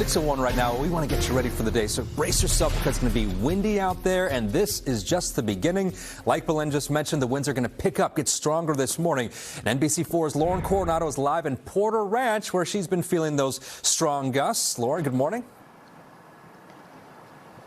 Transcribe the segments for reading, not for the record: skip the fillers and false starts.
6:01 right now. We want to get you ready for the day, so brace yourself because it's going to be windy out there, and this is just the beginning. Like Belen just mentioned, the winds are going to pick up, get stronger this morning. And NBC4's Lauren Coronado is live in Porter Ranch, where she's been feeling those strong gusts. Lauren, good morning.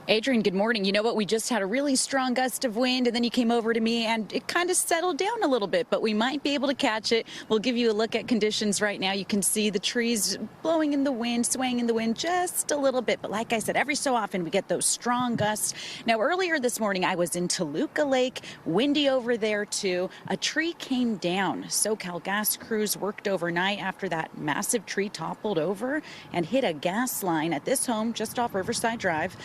Adrian, good morning. You know what? We just had a really strong gust of wind, and then you came over to me, and it kind of settled down a little bit, but we might be able to catch it. We'll give you a look at conditions right now. You can see the trees blowing in the wind, swaying in the wind just a little bit. But like I said, every so often we get those strong gusts. Now, earlier this morning, I was in Toluca Lake, windy over there too. A tree came down. SoCal gas crews worked overnight after that massive tree toppled over and hit a gas line at this home just off Riverside Drive.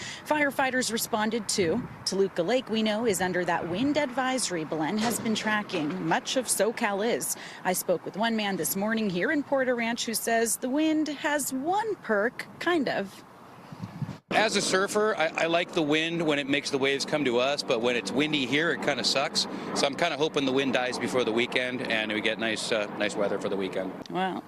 Firefighters responded too. Toluca Lake, we know, is under that wind advisory Belen has been tracking. Much of SoCal is. I spoke with one man this morning here in Porter Ranch who says the wind has one perk, kind of. As a surfer, I like the wind when it makes the waves come to us, but when it's windy here, it kind of sucks. So I'm kind of hoping the wind dies before the weekend and we get nice weather for the weekend. Well,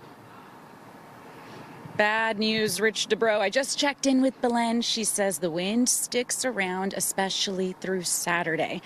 bad news, Rich DeBro. I just checked in with Belen. She says the wind sticks around, especially through Saturday.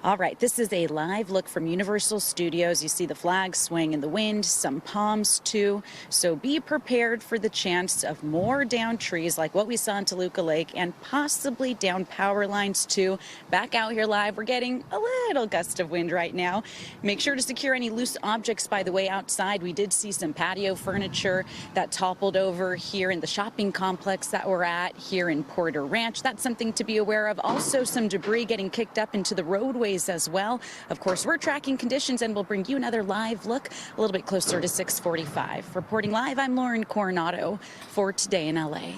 All right, this is a live look from Universal Studios. You see the flags swaying in the wind, some palms too. So be prepared for the chance of more downed trees like what we saw in Toluca Lake and possibly down power lines too. Back out here live, we're getting a little gust of wind right now. Make sure to secure any loose objects, by the way, outside. We did see some patio furniture that toppled over here in the shopping complex that we're at here in Porter Ranch. That's something to be aware of. Also, some debris getting kicked up into the roadways as well. Of course, we're tracking conditions and we'll bring you another live look a little bit closer to 6:45. Reporting live, I'm Lauren Coronado for Today in LA.